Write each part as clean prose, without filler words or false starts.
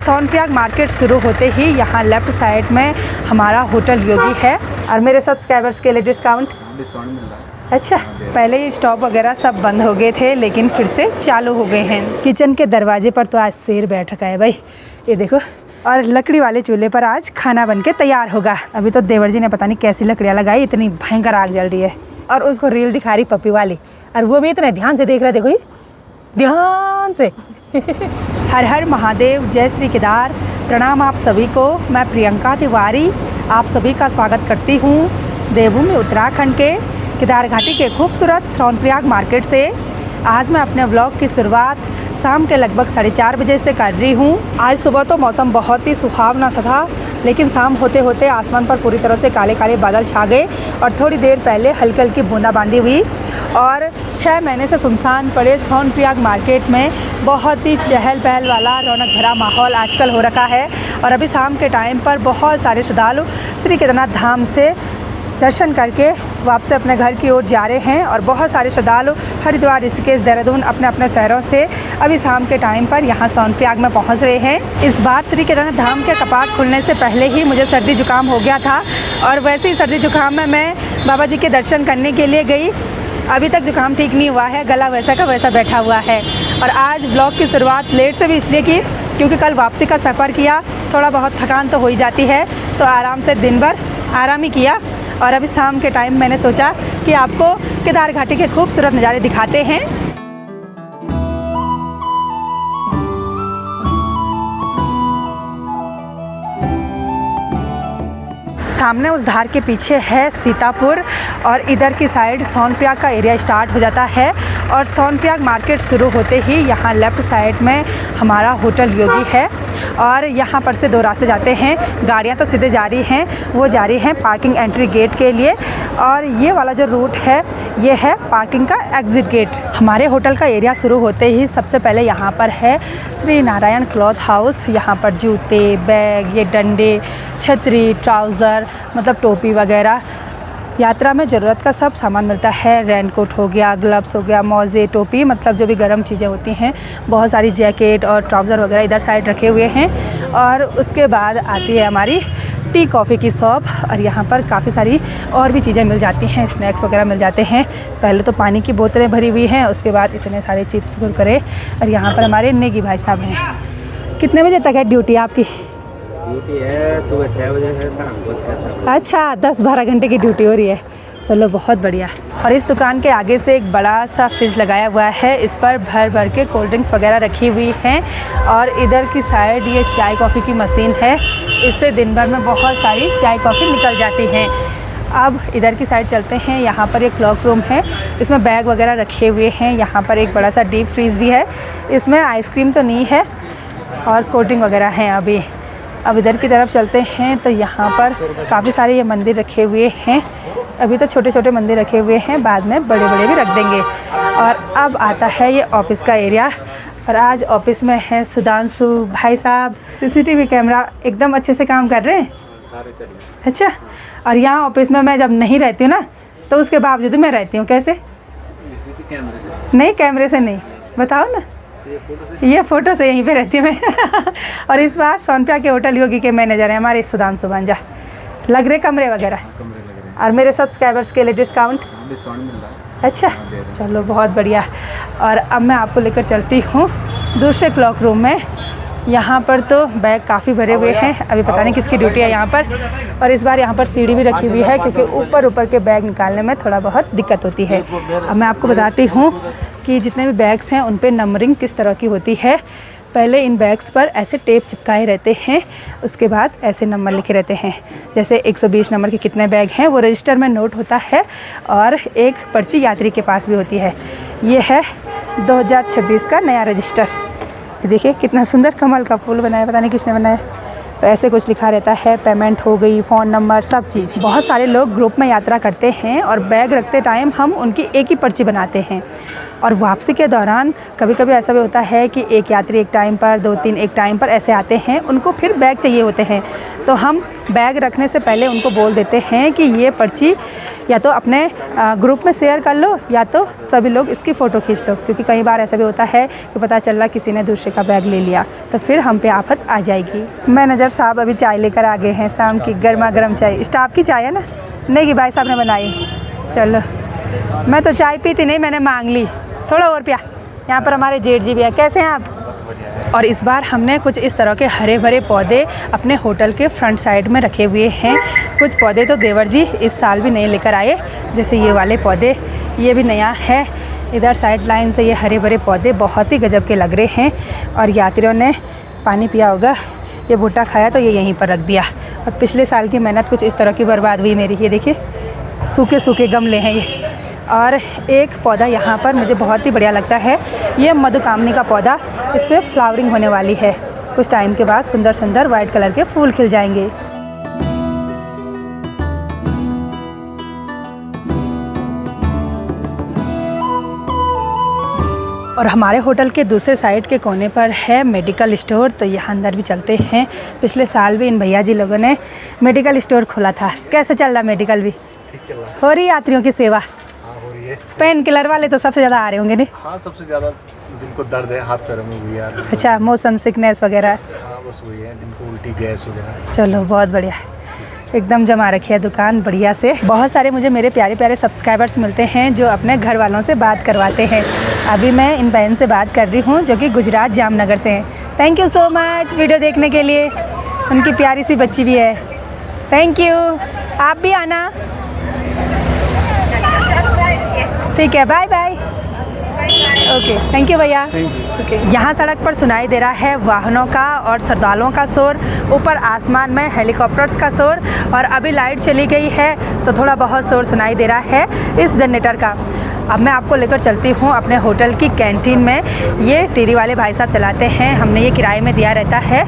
Sonprayag market शुरू होते ही यहाँ लेफ्ट साइड में हमारा होटल योगी है और मेरे सब्सक्राइबर्स के लिए डिस्काउंट मिल रहा है। अच्छा, पहले ये स्टॉप वगैरह सब बंद हो गए थे लेकिन फिर से चालू हो गए हैं। किचन के दरवाजे पर तो आज शेर बैठ रखा है भाई, ये देखो। और लकड़ी वाले चूल्हे पर आज खाना बन के तैयार होगा। अभी तो देवर जी ने पता नहीं कैसी लकड़ियाँ लगाई, इतनी भयंकर आग जल रही है। और उसको रील दिखा रही पप्पी वाली, और वो भी इतने ध्यान से देख रहा है, देखो ध्यान से। हर हर महादेव, जय श्री केदार। प्रणाम आप सभी को। मैं प्रियंका तिवारी आप सभी का स्वागत करती हूँ देवभूमि उत्तराखंड के केदार घाटी के खूबसूरत सोनप्रयाग मार्केट से। आज मैं अपने व्लॉग की शुरुआत शाम के लगभग 4:30 बजे से कर रही हूँ। आज सुबह तो मौसम बहुत ही सुहावना सा था, लेकिन शाम होते होते आसमान पर पूरी तरह से काले काले बादल छा गए और थोड़ी देर पहले हल्की हल्की बूंदाबांदी हुई। और 6 महीने से सुनसान पड़े सोनप्रयाग मार्केट में बहुत ही चहल पहल वाला रौनक भरा माहौल आजकल हो रखा है। और अभी शाम के टाइम पर बहुत सारे श्रद्धालु श्री केदारनाथ धाम से दर्शन करके वापस अपने घर की ओर जा रहे हैं और बहुत सारे श्रद्धालु हरिद्वार, ऋषिकेश, देहरादून अपने अपने शहरों से अभी शाम के टाइम पर यहाँ सोनप्रयाग में पहुँच रहे हैं। इस बार श्री केदारनाथ धाम के कपाट खुलने से पहले ही मुझे सर्दी जुकाम हो गया था और वैसे ही सर्दी जुकाम में मैं बाबा जी के दर्शन करने के लिए गई। अभी तक जुकाम ठीक नहीं हुआ है, गला वैसा का वैसा बैठा हुआ है। और आज ब्लॉग की शुरुआत लेट से भी इसलिए की क्योंकि कल वापसी का सफ़र किया, थोड़ा बहुत थकान तो हो ही जाती है, तो आराम से दिन भर आराम ही किया। और अभी शाम के टाइम मैंने सोचा कि आपको केदार घाटी के खूबसूरत नज़ारे दिखाते हैं। सामने उस धार के पीछे है सीतापुर और इधर की साइड सोनप्रयाग का एरिया स्टार्ट हो जाता है। और सोनप्रयाग मार्केट शुरू होते ही यहाँ लेफ़्ट साइड में हमारा होटल योगी है और यहाँ पर से 2 रास्ते जाते हैं। गाड़ियाँ तो सीधे जा रही हैं, वो जा रही हैं पार्किंग एंट्री गेट के लिए, और ये वाला जो रूट है ये है पार्किंग का एग्ज़िट गेट। हमारे होटल का एरिया शुरू होते ही सबसे पहले यहाँ पर है श्री नारायण क्लॉथ हाउस। यहाँ पर जूते, बैग, ये डंडे, छतरी, ट्राउज़र मतलब टोपी वगैरह, यात्रा में ज़रूरत का सब सामान मिलता है। रेनकोट हो गया, ग्लव्स हो गया, मोज़े, टोपी मतलब जो भी गर्म चीज़ें होती हैं, बहुत सारी जैकेट और ट्राउज़र वगैरह इधर साइड रखे हुए हैं। और उसके बाद आती है हमारी टी कॉफ़ी की शॉप और यहाँ पर काफ़ी सारी और भी चीज़ें मिल जाती हैं, स्नैक्स वगैरह मिल जाते हैं। पहले तो पानी की बोतलें भरी हुई हैं, उसके बाद इतने सारे चिप्स कुरकुरे। और यहाँ पर हमारे नेगी भाई साहब हैं। कितने बजे तक है ड्यूटी आपकी? ड्यूटी है सुबह 6 बजे से शाम को 6। अच्छा, 10-12 घंटे की ड्यूटी हो रही है, चलो बहुत बढ़िया। और इस दुकान के आगे से एक बड़ा सा फ्रिज लगाया हुआ है, इस पर भर भर के कोल्ड ड्रिंक्स वगैरह रखी हुई हैं। और इधर की साइड ये चाय कॉफ़ी की मशीन है, इससे दिन भर में बहुत सारी चाय कॉफ़ी निकल जाती हैं। अब इधर की साइड चलते हैं, यहाँ पर एक क्लॉक रूम है, इसमें बैग वगैरह रखे हुए हैं। यहाँ पर एक बड़ा सा डीप फ्रीज़ भी है, इसमें आइसक्रीम तो नहीं है और कोल्ड ड्रिंक वगैरह हैं अभी। अब इधर की तरफ चलते हैं तो यहाँ पर काफ़ी सारे ये मंदिर रखे हुए हैं। अभी तो छोटे छोटे मंदिर रखे हुए हैं, बाद में बड़े बड़े भी रख देंगे। और अब आता है ये ऑफिस का एरिया, और आज ऑफिस में है सुधांशु भाई साहब। सीसीटीवी कैमरा एकदम अच्छे से काम कर रहे हैं। अच्छा, और यहाँ ऑफिस में मैं जब नहीं रहती हूँ ना, तो उसके बावजूद मैं रहती हूँ। कैसे? नहीं, कैमरे से नहीं, बताओ ना। ये फ़ोटो से यहीं पे रहती हूँ मैं। और इस बार सोनप्रयाग के होटल योगी के मैनेजर हैं हमारे सुधांशु भांजा। लग रहे कमरे वगैरह, और मेरे सब्सक्राइबर्स के लिए डिस्काउंट मिल रहा है। अच्छा, चलो बहुत बढ़िया। और अब मैं आपको लेकर चलती हूँ दूसरे क्लॉक रूम में। यहाँ पर तो बैग काफ़ी भरे हुए हैं, अभी पता नहीं किसकी ड्यूटी है यहाँ पर। और इस बार यहाँ पर सीढ़ी भी रखी हुई है क्योंकि ऊपर के बैग निकालने में थोड़ा बहुत दिक्कत होती है। अब मैं आपको बताती हूँ कि जितने भी बैग्स हैं उन पे नंबरिंग किस तरह की होती है। पहले इन बैग्स पर ऐसे टेप चिपकाए रहते हैं, उसके बाद ऐसे नंबर लिखे रहते हैं। जैसे 120 नंबर के कितने बैग हैं वो रजिस्टर में नोट होता है, और एक पर्ची यात्री के पास भी होती है। ये है 2026 का नया रजिस्टर। देखिए कितना सुंदर कमल का फूल बनाया, पता नहीं किसने बनाया। तो ऐसे कुछ लिखा रहता है, पेमेंट हो गई, फ़ोन नंबर, सब चीज़। बहुत सारे लोग ग्रुप में यात्रा करते हैं और बैग रखते टाइम हम उनकी एक ही पर्ची बनाते हैं। और वापसी के दौरान कभी कभी ऐसा भी होता है कि एक यात्री एक टाइम पर, 2-3 एक टाइम पर ऐसे आते हैं, उनको फिर बैग चाहिए होते हैं। तो हम बैग रखने से पहले उनको बोल देते हैं कि ये पर्ची या तो अपने ग्रुप में शेयर कर लो या तो सभी लोग इसकी फ़ोटो खींच लो, क्योंकि कई बार ऐसा भी होता है कि पता चल रहा किसी ने दूसरे का बैग ले लिया तो फिर हम पे आफत आ जाएगी। मैनेजर साहब अभी चाय लेकर आ गए हैं, शाम की गर्मा गर्म चाय। स्टाफ की चाय है ना? नहीं कि भाई साहब ने बनाई। चलो, मैं तो चाय पीती नहीं, मैंने मांग ली थोड़ा और पिया। यहाँ पर हमारे जेठ जी भी है। कैसे हैं आप? और इस बार हमने कुछ इस तरह के हरे भरे पौधे अपने होटल के फ्रंट साइड में रखे हुए हैं। कुछ पौधे तो देवर जी इस साल भी नए लेकर आए, जैसे ये वाले पौधे, ये भी नया है। इधर साइड लाइन से ये हरे भरे पौधे बहुत ही गजब के लग रहे हैं। और यात्रियों ने पानी पिया होगा, ये भुट्टा खाया तो ये यहीं पर रख दिया। और पिछले साल की मेहनत कुछ इस तरह की बर्बाद हुई मेरी। ये देखिए सूखे सूखे गमले हैं ये। और एक पौधा यहाँ पर मुझे बहुत ही बढ़िया लगता है, ये मधुकामनी का पौधा। इस पर फ्लावरिंग होने वाली है, कुछ टाइम के बाद सुंदर सुंदर वाइट कलर के फूल खिल जाएंगे। और हमारे होटल के दूसरे साइड के कोने पर है मेडिकल स्टोर, तो यहाँ अंदर भी चलते हैं। पिछले साल भी इन भैया जी लोगों ने मेडिकल स्टोर खोला था। कैसे चल रहा मेडिकल भी? ठीक चल रहा है। हो रही यात्रियों की सेवा? हो रही है। पेन किलर वाले तो सबसे ज़्यादा आ रहे होंगे नहीं? हाँ, सबसे ज़्यादा जिनको दर्द है हाथ पैरों में, हुई है। अच्छा, मोशन सिकनेस वगैरह? हाँ, बस वही है, जिनको उल्टी गैस वगैरह। चलो बहुत बढ़िया, एकदम जमा रखी है दुकान बढ़िया से। बहुत सारे मुझे मेरे प्यारे प्यारे सब्सक्राइबर्स मिलते हैं जो अपने घर वालों से बात करवाते हैं। अभी मैं इन बहन से बात कर रही हूँ जो कि गुजरात जामनगर से हैं। Thank you so much video देखने के लिए। उनकी प्यारी सी बच्ची भी है। थैंक यू, आप भी आना। ठीक है, bye bye. Okay, thank you भैया। ओके, यहाँ सड़क पर सुनाई दे रहा है वाहनों का और श्रद्धालुओं का शोर, ऊपर आसमान में हेलीकॉप्टर्स का शोर, और अभी लाइट चली गई है तो थोड़ा बहुत शोर सुनाई दे रहा है इस जनरेटर का। अब मैं आपको लेकर चलती हूँ अपने होटल की कैंटीन में। ये टेरी वाले भाई साहब चलाते हैं, हमने ये किराए में दिया रहता है।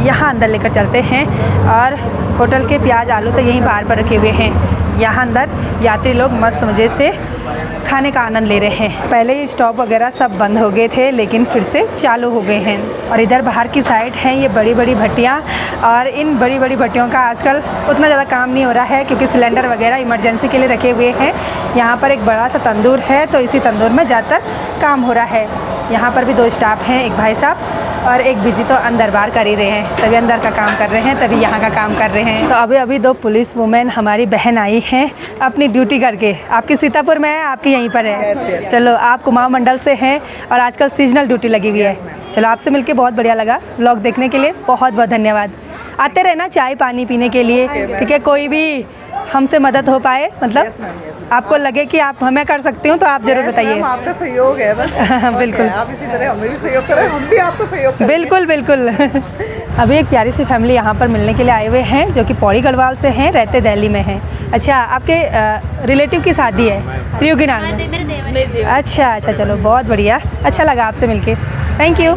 यहाँ अंदर लेकर चलते हैं। और होटल के प्याज आलू तो यहीं बाहर पर रखे हुए हैं। यहाँ अंदर यात्री लोग मस्त मज़े से खाने का आनंद ले रहे हैं। पहले ये स्टॉप वगैरह सब बंद हो गए थे, लेकिन फिर से चालू हो गए हैं। और इधर बाहर की साइड हैं ये बड़ी बड़ी भट्टियाँ, और इन बड़ी बड़ी भट्टियों का आजकल उतना ज़्यादा काम नहीं हो रहा है, क्योंकि सिलेंडर वगैरह इमरजेंसी के लिए रखे हुए हैं। यहाँ पर एक बड़ा सा तंदूर है, तो इसी तंदूर में ज़्यादातर काम हो रहा है। यहाँ पर भी 2 स्टाफ हैं, एक भाई साहब और एक बिजी तो अंदर बाहर कर ही रहे हैं, तभी अंदर का काम कर रहे हैं, तभी यहाँ का काम कर रहे हैं। तो अभी 2 पुलिस वुमेन हमारी बहन आई हैं अपनी ड्यूटी करके। आपकी सीतापुर में है, आपकी यहीं पर है? चलो, आप कुमाऊं मंडल से हैं और आजकल सीजनल ड्यूटी लगी हुई है। चलो, आपसे मिलके बहुत बढ़िया लगा। व्लॉग देखने के लिए बहुत बहुत धन्यवाद। आते रहना चाय पानी पीने के लिए, ठीक है? कोई भी हमसे मदद हो पाए, मतलब आपको लगे कि आप हमें कर सकती हूँ तो आप ज़रूर बताइए। आपका सहयोग है बस। बिल्कुल, आप इसी तरह हमें भी सहयोग करें, हम भी आपको सहयोग करें। बिल्कुल बिल्कुल। अभी एक प्यारी सी फैमिली यहाँ पर मिलने के लिए आए हुए हैं, जो कि पौड़ी गढ़वाल से हैं, रहते दिल्ली में हैं। अच्छा, आपके रिलेटिव की शादी है त्रियु की नाम में? अच्छा, चलो बहुत बढ़िया, अच्छा लगा आपसे मिलके। Thank you.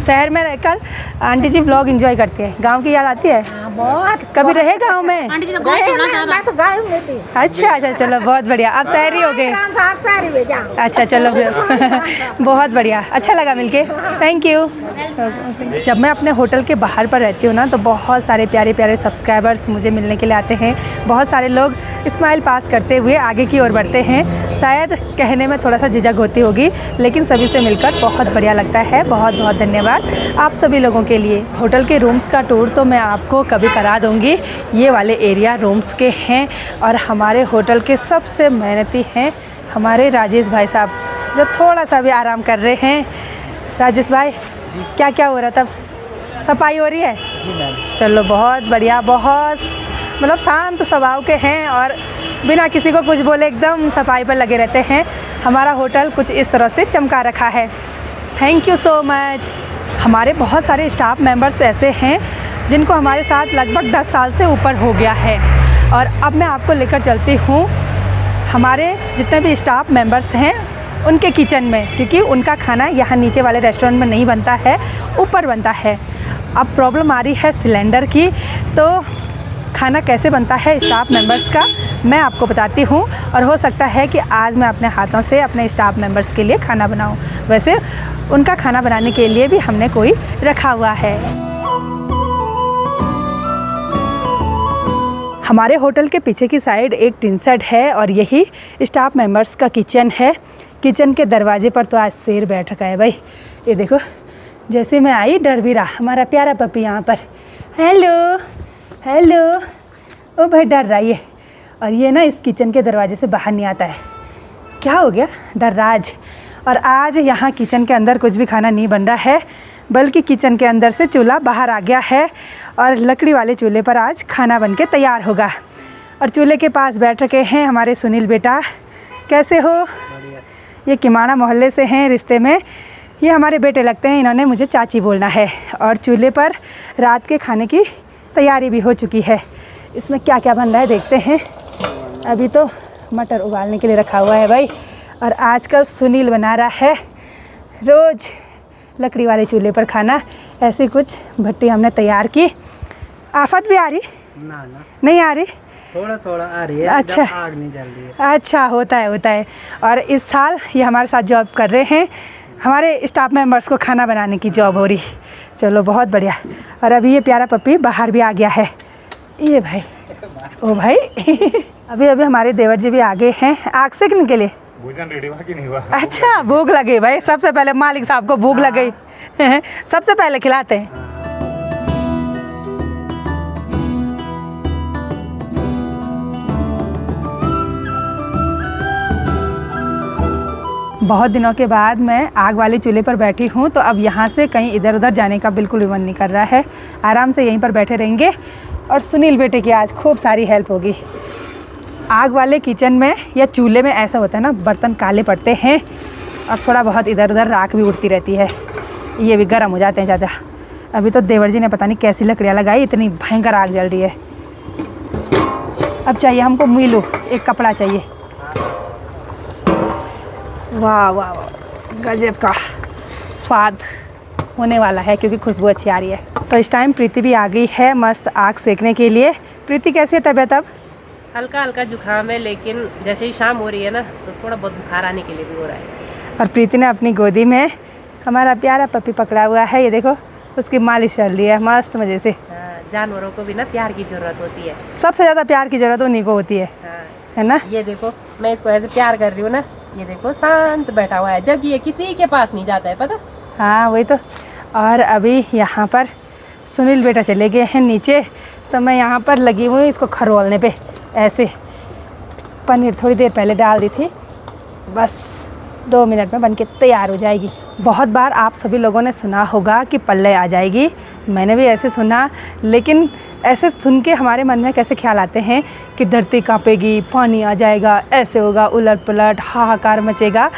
शहर में रहकर आंटी जी व्लॉग एंजॉय करते हैं। गांव की याद आती है? बहुत। कभी रहे गांव में? आंटी जी तो गाय सुना था। मैं तो गाय में थी। अच्छा, चलो बहुत बढ़िया। आप शहरी हो गए? आप शहरी में जाओ। अच्छा, चलो बहुत बढ़िया, अच्छा लगा मिलके। Thank you. जब मैं अपने होटल के बाहर पर रहती हूँ ना, तो बहुत सारे प्यारे प्यारे सब्सक्राइबर्स मुझे मिलने के लिए आते हैं। बहुत सारे लोग स्माइल पास करते हुए आगे की ओर बढ़ते हैं। शायद कहने में थोड़ा सा झिझक होती होगी, लेकिन सभी से मिलकर बहुत बढ़िया लगता है। बहुत बहुत धन्यवाद आप सभी लोगों के लिए। होटल के रूम्स का टूर तो मैं आपको कभी करा दूंगी। ये वाले एरिया रूम्स के हैं, और हमारे होटल के सबसे मेहनती हैं हमारे राजेश भाई साहब, जो थोड़ा सा भी आराम कर रहे हैं। राजेश भाई, क्या क्या हो रहा था? सफाई हो रही है? जी मैम। चलो बहुत बढ़िया। बहुत मतलब शांत स्वभाव के हैं और बिना किसी को कुछ बोले एकदम सफाई पर लगे रहते हैं। हमारा होटल कुछ इस तरह से चमका रखा है। Thank you so much. हमारे बहुत सारे स्टाफ मेंबर्स ऐसे हैं जिनको हमारे साथ लगभग 10 साल से ऊपर हो गया है। और अब मैं आपको लेकर चलती हूँ हमारे जितने भी स्टाफ मेंबर्स हैं उनके किचन में, क्योंकि उनका खाना यहाँ नीचे वाले रेस्टोरेंट में नहीं बनता है, ऊपर बनता है। अब प्रॉब्लम आ रही है सिलेंडर की, तो खाना कैसे बनता है स्टाफ मेंबर्स का मैं आपको बताती हूँ, और हो सकता है कि आज मैं अपने हाथों से अपने स्टाफ मेंबर्स के लिए खाना बनाऊँ। वैसे उनका खाना बनाने के लिए भी हमने कोई रखा हुआ है। हमारे होटल के पीछे की साइड एक टिन शेड है और यही स्टाफ मेंबर्स का किचन है। किचन के दरवाजे पर तो आज शेर बैठ रखा है भाई। ये देखो, जैसे मैं आई डर भी रहा। हमारा प्यारा पपी यहाँ पर, हेलो हेलो। ओ भाई डर रहा है, और ये ना इस किचन के दरवाजे से बाहर नहीं आता है। क्या हो गया, डर रहा आज। और आज यहाँ किचन के अंदर कुछ भी खाना नहीं बन रहा है, बल्कि किचन के अंदर से चूल्हा बाहर आ गया है और लकड़ी वाले चूल्हे पर आज खाना बन के तैयार होगा। और चूल्हे के पास बैठ रखे हैं हमारे सुनील बेटा। कैसे हो? ये किमाड़ा मोहल्ले से हैं रिश्ते में, ये हमारे बेटे लगते हैं। इन्होंने मुझे चाची बोलना है। और चूल्हे पर रात के खाने की तैयारी भी हो चुकी है। इसमें क्या क्या बन रहा है देखते हैं। अभी तो मटर उबालने के लिए रखा हुआ है भाई। और आजकल सुनील बना रहा है रोज़ लकड़ी वाले चूल्हे पर खाना। ऐसी कुछ भट्टी हमने तैयार की। आफत भी आ रही? ना नहीं आ रही, थोड़ा थोड़ा आ रही है। अच्छा, आग नहीं जल रही है। अच्छा, होता है। और इस साल ये हमारे साथ जॉब कर रहे हैं। हमारे स्टाफ मेंबर्स को खाना बनाने की जॉब हो रही। चलो बहुत बढ़िया। और अभी ये प्यारा पप्पी बाहर भी आ गया है। ये भाई, ओ भाई अभी हमारे देवर जी भी आ गए हैं आग सेकने के लिए। भोजन रेडी हुआ कि नहीं हुआ? अच्छा, भूख लगे भाई। सबसे पहले मालिक साहब को भूख लग गई। सबसे पहले खिलाते हैं। बहुत दिनों के बाद मैं आग वाले चूल्हे पर बैठी हूँ, तो अब यहाँ से कहीं इधर उधर जाने का बिल्कुल भी मन नहीं कर रहा है। आराम से यहीं पर बैठे रहेंगे और सुनील बेटे की आज खूब सारी हेल्प होगी। आग वाले किचन में या चूल्हे में ऐसा होता है ना, बर्तन काले पड़ते हैं और थोड़ा बहुत इधर उधर राख भी उड़ती रहती है। ये भी गर्म हो जाते हैं ज़्यादा। अभी तो देवर जी ने पता नहीं कैसी लकड़ियाँ लगाई, इतनी भयंकर आग जल रही है। अब चाहिए हमको मीलू, एक कपड़ा चाहिए। वाह वाह वाह, गजब का स्वाद होने वाला है क्योंकि खुशबू अच्छी आ रही है। तो इस टाइम प्रीति भी आ गई है मस्त आग सेकने के लिए। प्रीति कैसी है तबीयत अब? हल्का हल्का जुकाम है, लेकिन जैसे ही शाम हो रही है ना तो थोड़ा बहुत बुखार आने के लिए भी हो रहा है। और प्रीति ने अपनी गोदी में हमारा प्यारा पपी पकड़ा हुआ है। ये देखो, उसकी मालिश चल रही है मस्त मज़े से। जानवरों को भी ना प्यार की ज़रूरत होती है। सबसे ज़्यादा प्यार की ज़रूरत उन्हीं को होती है, है ना? ये देखो, मैं इसको ऐसे प्यार कर रही हूँ ना, ये देखो शांत बैठा हुआ है, जबकि ये किसी के पास नहीं जाता है, पता? हाँ वही तो। और अभी यहाँ पर सुनील बेटा चले गए हैं नीचे, तो मैं यहाँ पर लगी हुई इसको खरोलने पे। ऐसे पनीर थोड़ी देर पहले डाल दी थी, बस 2 मिनट में बनके तैयार हो जाएगी। बहुत बार आप सभी लोगों ने सुना होगा कि पल्ले आ जाएगी, मैंने भी ऐसे सुना। लेकिन ऐसे सुन के हमारे मन में कैसे ख्याल आते हैं कि धरती कांपेगी, पानी आ जाएगा, ऐसे होगा, उलट पुलट हाहाकार मचेगा।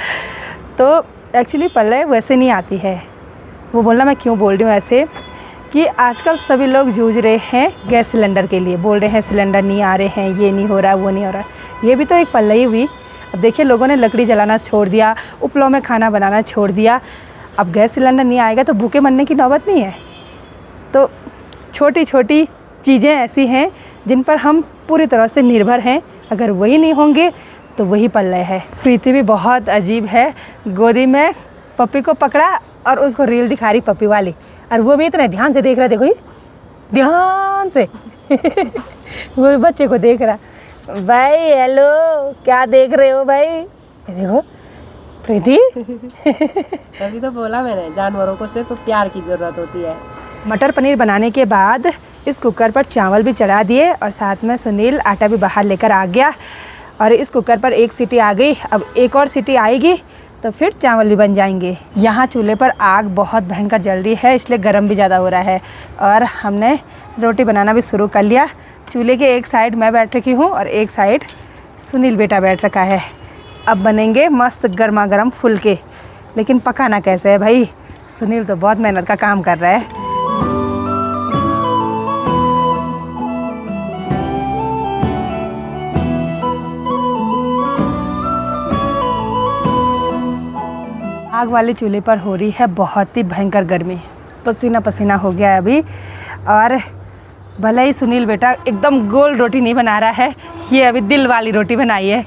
तो एक्चुअली पल्ले वैसे नहीं आती है। वो बोलना मैं क्यों बोल रही हूँ ऐसे, कि आजकल सभी लोग जूझ रहे हैं गैस सिलेंडर के लिए। बोल रहे हैं सिलेंडर नहीं आ रहे हैं, ये नहीं हो रहा, वो नहीं हो रहा। ये भी तो एक पल्ले ही हुई। अब देखिए, लोगों ने लकड़ी जलाना छोड़ दिया, उपलों में खाना बनाना छोड़ दिया। अब गैस सिलेंडर नहीं आएगा तो भूखे मरने की नौबत नहीं है। तो छोटी छोटी चीज़ें ऐसी हैं जिन पर हम पूरी तरह से निर्भर हैं। अगर वही नहीं होंगे तो वही पल्ले है। प्रीति भी बहुत अजीब है, गोदी में पप्पी को पकड़ा और उसको रील दिखा रही पप्पी वाली, और वो भी इतने ध्यान से देख रहा। देखो, ध्यान से वो भी बच्चे को देख रहा। भाई हेलो, क्या देख रहे हो भाई? ये देखो प्रीति तभी तो बोला मैंने, जानवरों को सिर्फ प्यार की ज़रूरत होती है। मटर पनीर बनाने के बाद इस कुकर पर चावल भी चढ़ा दिए और साथ में सुनील आटा भी बाहर लेकर आ गया। और इस कुकर पर एक सीटी आ गई, अब एक और सीटी आएगी तो फिर चावल भी बन जाएंगे। यहाँ चूल्हे पर आग बहुत भयंकर जल रही है, इसलिए गर्म भी ज़्यादा हो रहा है। और हमने रोटी बनाना भी शुरू कर लिया। चूल्हे के एक साइड मैं बैठ रखी हूँ और एक साइड सुनील बेटा बैठ रखा है। अब बनेंगे मस्त गर्मा गर्म फुलके। लेकिन पकाना कैसे है भाई? सुनील तो बहुत मेहनत का काम कर रहा है। आग वाले चूल्हे पर हो रही है बहुत ही भयंकर गर्मी, पसीना पसीना हो गया है अभी। और भले ही सुनील बेटा एकदम गोल रोटी नहीं बना रहा है, ये अभी दिल वाली रोटी बनाई है,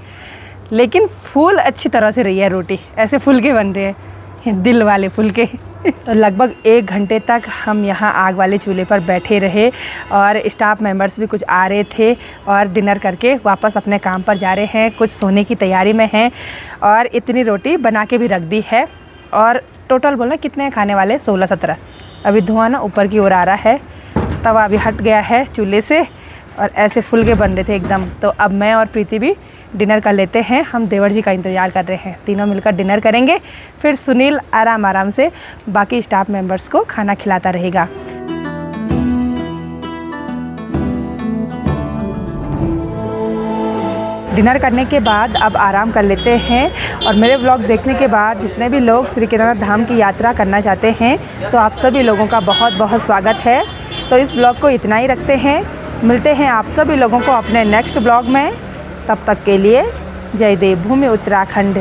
लेकिन फूल अच्छी तरह से रही है रोटी, ऐसे फुलके बन रहे हैं, दिल वाले फुलके। तो लगभग 1 घंटे तक हम यहाँ आग वाले चूल्हे पर बैठे रहे और स्टाफ मेंबर्स भी कुछ आ रहे थे और डिनर करके वापस अपने काम पर जा रहे हैं, कुछ सोने की तैयारी में हैं और इतनी रोटी बना के भी रख दी है। और टोटल बोलना कितने खाने वाले, 16-17। अभी धुआं ना ऊपर की ओर आ रहा है, तवा अभी हट गया है चूल्हे से और ऐसे फुलके बन रहे थे एकदम। तो अब मैं और प्रीति भी डिनर कर लेते हैं, हम देवर जी का इंतज़ार कर रहे हैं, तीनों मिलकर डिनर करेंगे, फिर सुनील आराम से बाकी स्टाफ मेंबर्स को खाना खिलाता रहेगा। डिनर करने के बाद अब आराम कर लेते हैं और मेरे व्लॉग देखने के बाद जितने भी लोग श्री केदारनाथ धाम की यात्रा करना चाहते हैं तो आप सभी लोगों का बहुत बहुत स्वागत है। तो इस ब्लॉग को इतना ही रखते हैं, मिलते हैं आप सभी लोगों को अपने नेक्स्ट ब्लॉग में। तब तक के लिए जय देवभूमि उत्तराखंड।